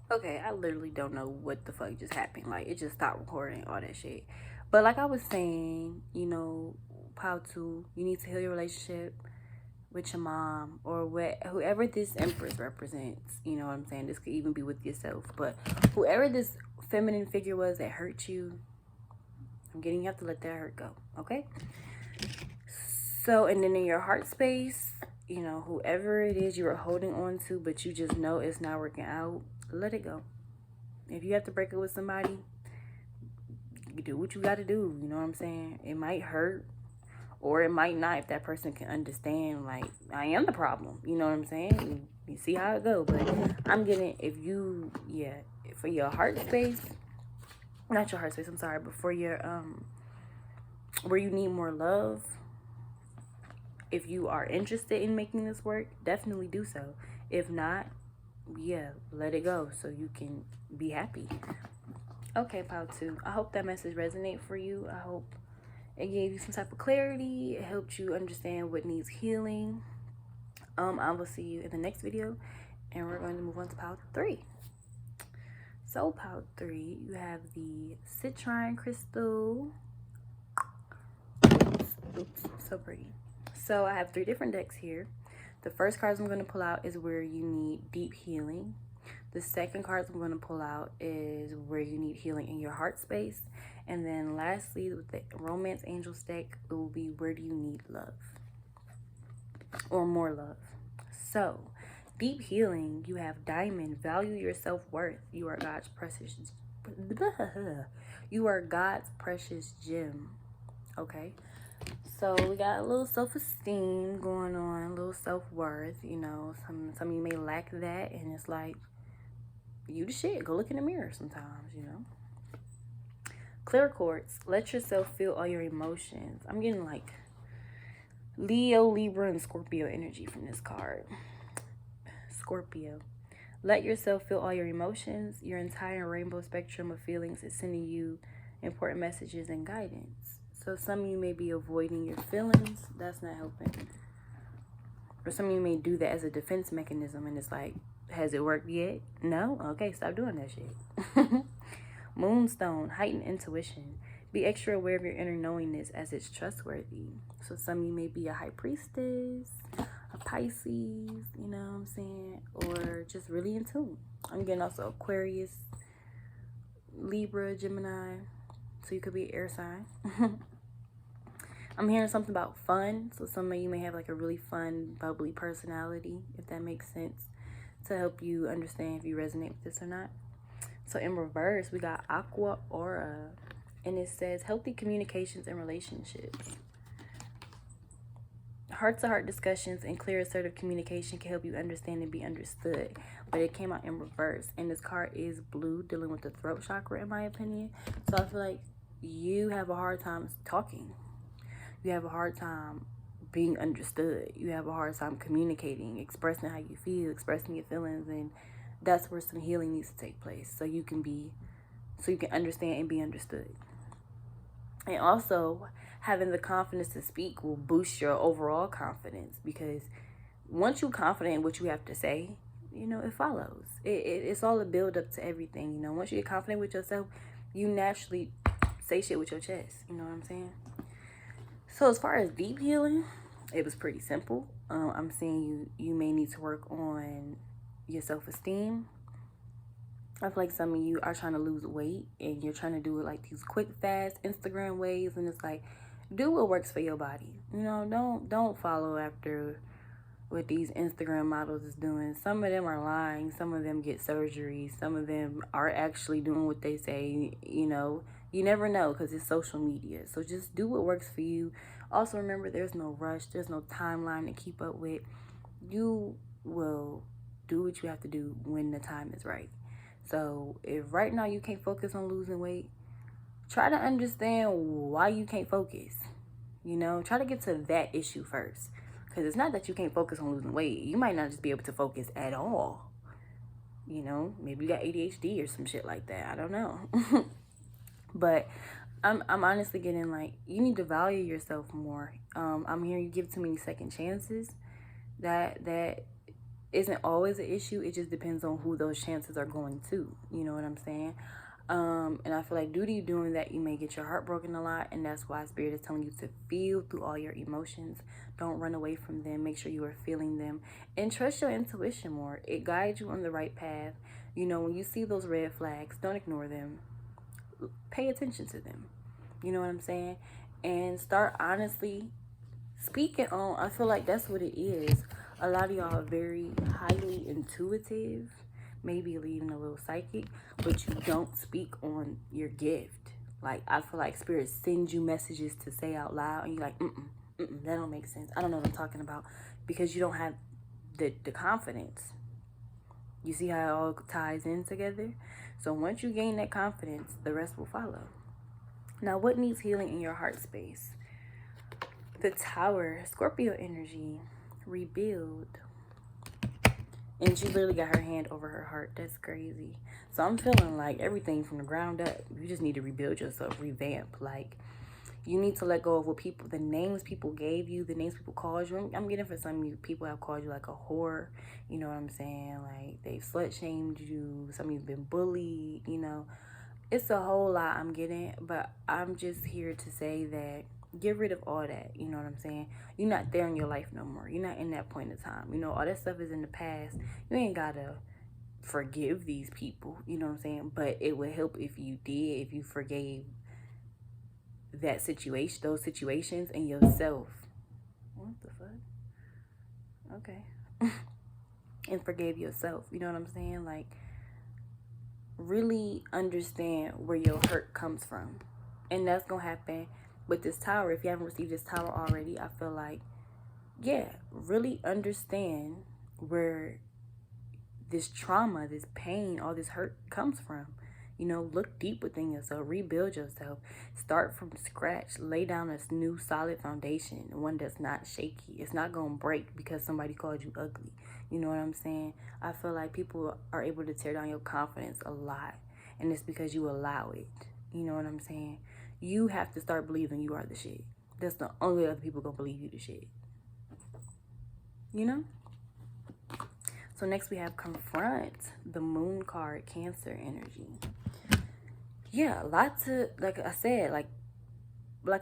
Okay, I literally don't know what the fuck just happened. Like, it just stopped recording all that shit. But like I was saying, Pt.2, you need to heal your relationship with your mom or whoever this empress represents. You know what I'm saying? This could even be with yourself. But whoever this feminine figure was that hurt you, I'm getting you have to let that hurt go. Okay? So, and then in your heart space, whoever it is you are holding on to, but you just know it's not working out, let it go. If you have to break up with somebody, you do what you got to do. You know what I'm saying? It might hurt or it might not if that person can understand, like, I am the problem. You know what I'm saying? You see how it go. But I'm getting, for your heart space, not your heart space, I'm sorry, but for your, where you need more love, if you are interested in making this work, definitely do so. If not, let it go so you can be happy. Okay, Pt.2, I hope that message resonated for you. I hope it gave you some type of clarity. It helped you understand what needs healing. I will see you in the next video, and we're going to move on to Pt.3. So Pt.3, you have the citrine crystal. Oops, so pretty. So I have 3 different decks here. The first cards I'm going to pull out is where you need deep healing. The second cards I'm going to pull out is where you need healing in your heart space. And then lastly, with the romance angels deck, it will be where do you need love or more love. So deep healing, you have diamond, value your self-worth. You are God's precious gem. Okay, so we got a little self-esteem going on, a little self-worth. Some of you may lack that, and it's like, you the shit. Go look in the mirror sometimes. Clear quartz, let yourself feel all your emotions. I'm getting like Leo, Libra, and Scorpio energy from this card. Scorpio, let yourself feel all your emotions. Your entire rainbow spectrum of feelings is sending you important messages and guidance. So some of you may be avoiding your feelings. That's not helping. Or some of you may do that as a defense mechanism, and it's like, has it worked yet? No? Okay, stop doing that shit. Moonstone, heightened intuition. Be extra aware of your inner knowingness as it's trustworthy. So some of you may be a high priestess, a Pisces, you know what I'm saying? Or just really in tune. I'm getting also Aquarius, Libra, Gemini. So you could be an air sign. I'm hearing something about fun. So some of you may have like a really fun, bubbly personality, if that makes sense, to help you understand if you resonate with this or not. So in reverse, we got Aqua Aura, and it says healthy communications and relationships. Heart-to-heart discussions and clear assertive communication can help you understand and be understood. But it came out in reverse, and this card is blue, dealing with the throat chakra, in my opinion. So I feel like you have a hard time talking. You have a hard time being understood. You have a hard time communicating, expressing how you feel, expressing your feelings, and that's where some healing needs to take place so you can understand and be understood. And also, having the confidence to speak will boost your overall confidence, because once you're confident in what you have to say, it follows. It's all a build up to everything. Once you get confident with yourself, you naturally say shit with your chest. You know what I'm saying? So as far as deep healing, it was pretty simple. I'm saying you may need to work on your self-esteem. I feel like some of you are trying to lose weight and you're trying to do it like these quick, fast Instagram ways, and it's like, do what works for your body. Don't follow after what these Instagram models is doing. Some of them are lying. Some of them get surgery. Some of them are actually doing what they say. You never know because it's social media. So just do what works for you. Also remember, there's no rush. There's no timeline to keep up with. You will do what you have to do when the time is right. So if right now you can't focus on losing weight, try to understand why you can't focus. Try to get to that issue first. Because it's not that you can't focus on losing weight. You might not just be able to focus at all. Maybe you got ADHD or some shit like that. I don't know. But I'm honestly getting like, you need to value yourself more. I'm hearing you give too many second chances. That isn't always an issue. It just depends on who those chances are going to. You know what I'm saying? And I feel like due to you doing that, you may get your heart broken a lot, and that's why Spirit is telling you to feel through all your emotions. Don't run away from them. Make sure you are feeling them, and trust your intuition more. It guides you on the right path. You know, when you see those red flags, don't ignore them. Pay attention to them. You know what I'm saying? And start honestly speaking on. I feel like that's what it is. A lot of y'all are very highly intuitive, maybe even a little psychic, but you don't speak on your gift. Like, I feel like Spirit sends you messages to say out loud, and you're like, that don't make sense. I don't know what I'm talking about, because you don't have the confidence. You see how it all ties in together? So once you gain that confidence, the rest will follow. Now, what needs healing in your heart space? The Tower, Scorpio energy, rebuild. And she literally got her hand over her heart. That's crazy. So I'm feeling like everything from the ground up, you just need to rebuild yourself, revamp. Like, you need to let go of what people, the names people gave you, the names people called you. I'm getting for some of you, people have called you like a whore. You know what I'm saying? Like, they've slut-shamed you. Some of you've been bullied, you know. It's a whole lot I'm getting, but I'm just here to say that get rid of all that. You know what I'm saying? You're not there in your life no more. You're not in that point in time. You know, all that stuff is in the past. You ain't gotta forgive these people. You know what I'm saying? But it would help if you did, if you forgave that situation, those situations, and yourself. What the fuck? Okay. And forgave yourself. You know what I'm saying? Like, really understand where your hurt comes from. And that's gonna happen with this Tower. If you haven't received this Tower already, I feel like, yeah, really understand where this trauma, this pain, all this hurt comes from. You know, look deep within yourself, rebuild yourself, start from scratch, lay down a new solid foundation, one that's not shaky. It's not gonna break because somebody called you ugly. You know what I'm saying? I feel like people are able to tear down your confidence a lot, and it's because you allow it. You know what I'm saying? You have to start believing you are the shit. That's the only way other people gonna believe you the shit. You know? So next we have Confront, the Moon card, Cancer energy. Yeah, lots of, like I said, like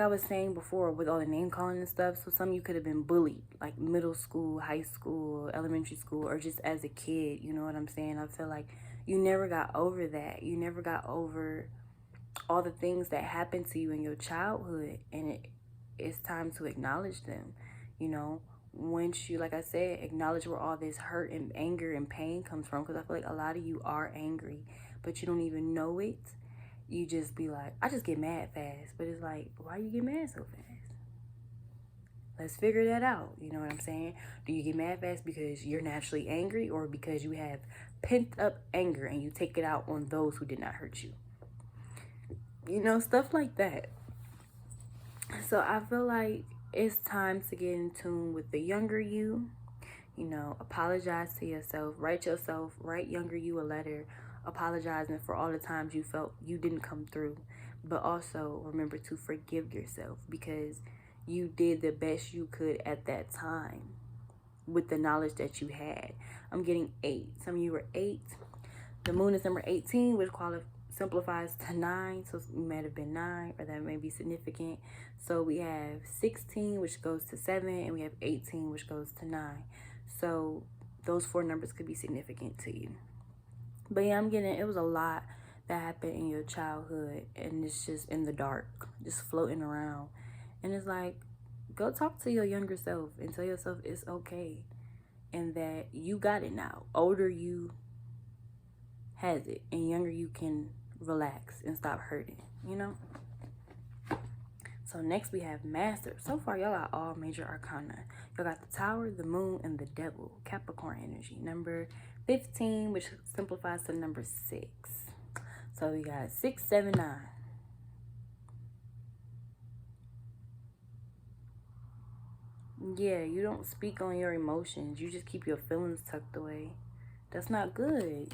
I was saying before with all the name calling and stuff. So some of you could have been bullied, like middle school, high school, elementary school, or just as a kid. You know what I'm saying? I feel like you never got over that. You never got over all the things that happened to you in your childhood, and it's time to acknowledge them. You know, once you, like I said, acknowledge where all this hurt and anger and pain comes from, because I feel like a lot of you are angry, but you don't even know it. You just be like, I just get mad fast. But it's like, why you get mad so fast? Let's figure that out. You know what I'm saying? Do you get mad fast because you're naturally angry, or because you have pent up anger and you take it out on those who did not hurt you? You know, stuff like that. So I feel like it's time to get in tune with the younger you. You know, apologize to yourself. Write younger you a letter, apologizing for all the times you felt you didn't come through. But also remember to forgive yourself, because you did the best you could at that time with the knowledge that you had. I'm getting 8. Some of you were 8. The moon is number 18, which simplifies to 9. So it might have been 9, or that may be significant. So we have 16, which goes to 7, and we have 18, which goes to 9. So those 4 numbers could be significant to you. But yeah, I'm getting, it was a lot that happened in your childhood, and it's just in the dark, just floating around. And it's like, go talk to your younger self and tell yourself it's okay, and that you got it now. Older you has it, and younger you can relax and stop hurting, you know? So next we have Master. So far, y'all got all major arcana. Y'all got the Tower, the Moon, and the Devil. Capricorn energy. Number 15, which simplifies to number 6. So we got 6, 7, 9. Yeah, you don't speak on your emotions. You just keep your feelings tucked away. That's not good.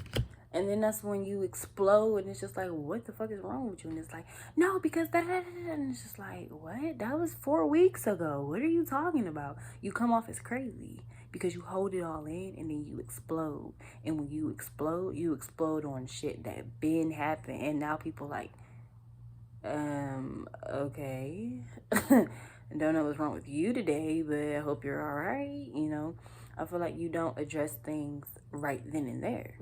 And then that's when you explode, and it's just like, what the fuck is wrong with you? And it's like, no, because that, and it's just like, what? That was 4 weeks ago. What are you talking about? You come off as crazy. because you hold it all in and then you explode. And when you explode on shit that been happened, and now people like, okay. Don't know what's wrong with you today, but I hope you're all right. I feel like you don't address things right then and there,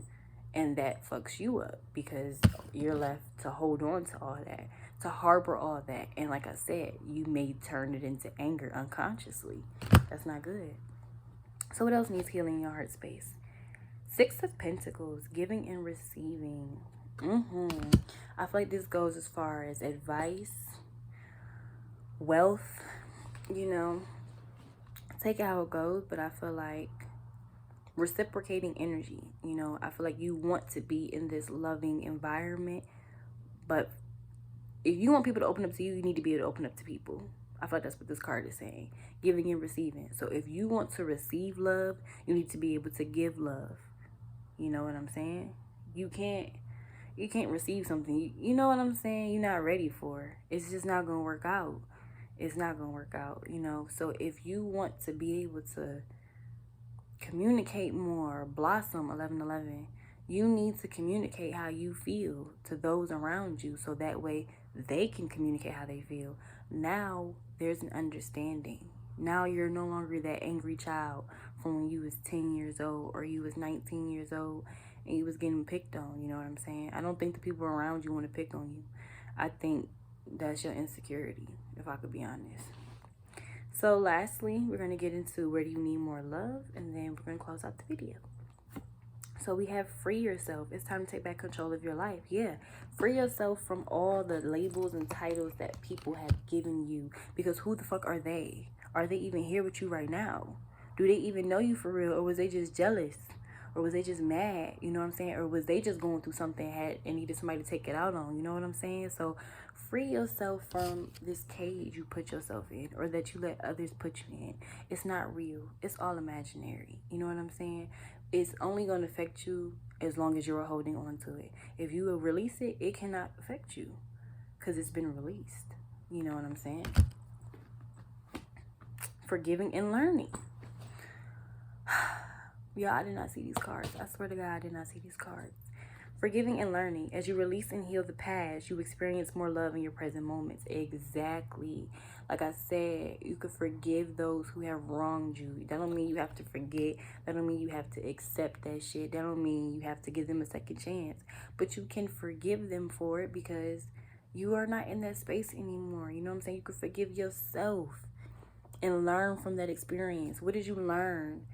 and that fucks you up because you're left to hold on to all that, to harbor all that, and like I said, you may turn it into anger unconsciously. That's not good. So what else needs healing in your heart space? 6 of Pentacles, giving and receiving. I feel like this goes as far as advice, wealth, take it how it goes, but I feel like reciprocating energy. I feel like you want to be in this loving environment, but if you want people to open up to you, you need to be able to open up to people. I feel like that's what this card is saying, giving and receiving. So if you want to receive love, you need to be able to give love. You know what I'm saying? You can't receive something, you know what I'm saying, you're not ready for. It's just not gonna work out. It's not gonna work out, So if you want to be able to communicate more, blossom, 1111, you need to communicate how you feel to those around you, so that way they can communicate how they feel. Now there's an understanding. Now you're no longer that angry child from when you was 10 years old or you was 19 years old and you was getting picked on. You know what I'm saying? I don't think the people around you want to pick on you. I think that's your insecurity, if I could be honest. So lastly, we're going to get into where do you need more love, and then we're going to close out the video. So we have free yourself. It's time to take back control of your life. Yeah, free yourself from all the labels and titles that people have given you, because who the fuck are they? Are they even here with you right now? Do they even know you for real, or was they just jealous? Or was they just mad? You know what I'm saying? Or was they just going through something and needed somebody to take it out on? You know what I'm saying? So free yourself from this cage you put yourself in, or that you let others put you in. It's not real. It's all imaginary. You know what I'm saying? It's only going to affect you as long as you're holding on to it. If you will release it, it cannot affect you because it's been released. You know what I'm saying? Forgiving and learning. Y'all, I did not see these cards. I swear to God, I did not see these cards. Forgiving and learning. As you release and heal the past, you experience more love in your present moments. Exactly. Like I said, you could forgive those who have wronged you. That don't mean you have to forget. That don't mean you have to accept that shit. That don't mean you have to give them a second chance. But you can forgive them for it because you are not in that space anymore. You know what I'm saying? You could forgive yourself and learn from that experience. What did you learn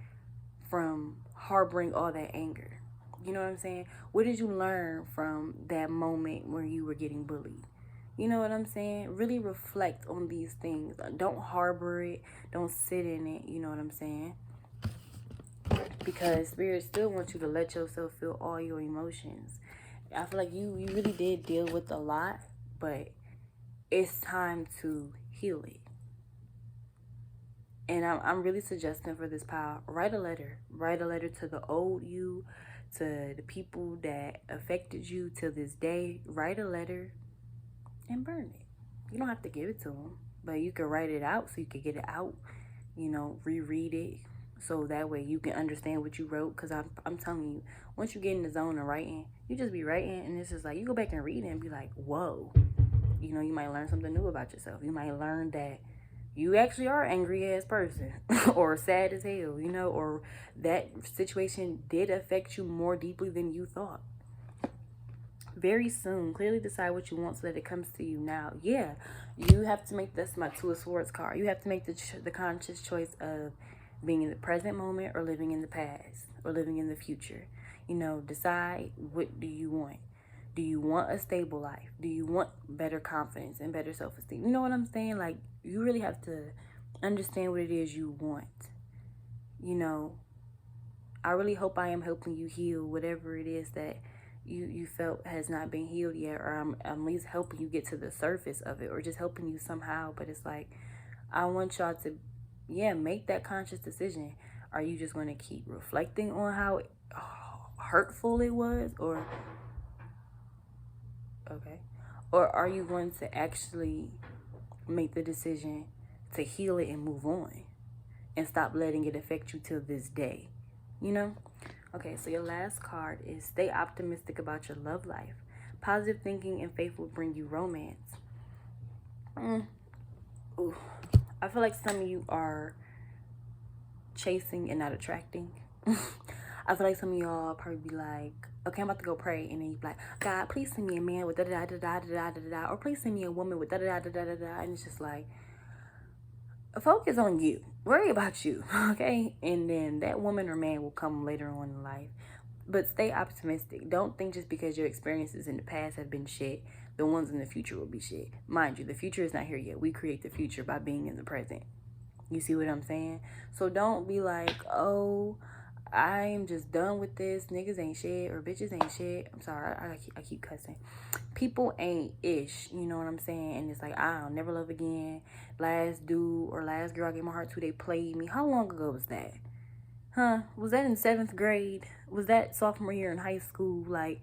from harboring all that anger? You know what I'm saying? What did you learn from that moment where you were getting bullied? You know what I'm saying? Really reflect on these things. Don't harbor it. Don't sit in it. You know what I'm saying? Because Spirit still wants you to let yourself feel all your emotions. I feel like you really did deal with a lot, but it's time to heal it. And I'm really suggesting for this pile, write a letter. Write a letter to the old you, to the people that affected you till this day. Write a letter and burn it. You don't have to give it to them, but you can write it out so you can get it out, reread it, so that way you can understand what you wrote. Because I'm telling you, once you get in the zone of writing, you just be writing, and it's just like, you go back and read it and be like, whoa. You might learn something new about yourself. You might learn that you actually are an angry ass person or sad as hell, or that situation did affect you more deeply than you thought. Very soon, clearly decide what you want so that it comes to you now. Yeah, you have to make this my 2 of Swords card. You have to make the conscious choice of being in the present moment or living in the past or living in the future. Decide, what do you want? Do you want a stable life? Do you want better confidence and better self-esteem? You know what I'm saying? Like, you really have to understand what it is you want. I really hope I am helping you heal whatever it is that you felt has not been healed yet, or I'm at least helping you get to the surface of it, or just helping you somehow. But it's like, I want y'all to, make that conscious decision. Are you just going to keep reflecting on how hurtful it was, or are you going to actually make the decision to heal it and move on? and stop letting it affect you till this day, you know? Okay, so your last card is stay optimistic about your love life. Positive thinking and faith will bring you romance. Ooh. I feel like some of you are chasing and not attracting. I feel like some of y'all probably be like, okay, I'm about to go pray, and then you be like, God, please send me a man with da da da da da da da da, or please send me a woman with da da da da da da, and it's just like, focus on you, worry about you, okay? And then that woman or man will come later on in life. But stay optimistic. Don't think just because your experiences in the past have been shit, the ones in the future will be shit. Mind you, the future is not here yet. We create the future by being in the present. You see what I'm saying? So don't be like, oh, I'm just done with this. Niggas ain't shit or bitches ain't shit. I'm sorry, I keep cussing. People ain't ish, you know what I'm saying? And it's like, I'll never love again. Last dude or last girl I gave my heart to, they played me. How long ago was that? Huh? Was that in 7th grade? Was that sophomore year in high school? Like,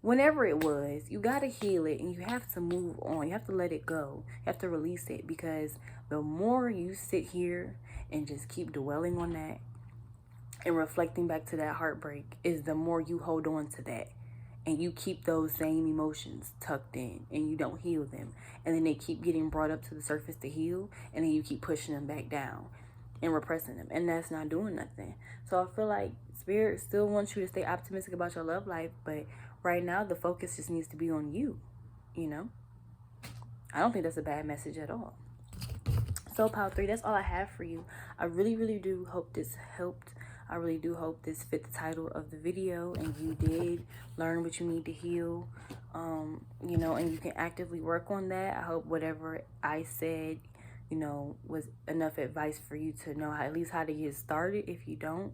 whenever it was, you got to heal it and you have to move on. You have to let it go. You have to release it, because the more you sit here and just keep dwelling on that and reflecting back to that heartbreak, is the more you hold on to that. And you keep those same emotions tucked in and you don't heal them. And then they keep getting brought up to the surface to heal, and then you keep pushing them back down and repressing them, and that's not doing nothing. So I feel like Spirit still wants you to stay optimistic about your love life, but right now the focus just needs to be on you, you know? I don't think that's a bad message at all. So Pile 3, that's all I have for you. I really, really do hope this helped. I really do hope this fit the title of the video and you did learn what you need to heal, you know, and you can actively work on that. I hope whatever I said, you know, was enough advice for you to know at least how to get started if you don't.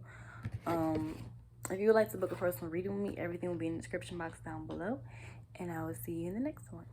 If you would like to book a personal reading with me, everything will be in the description box down below. And I will see you in the next one.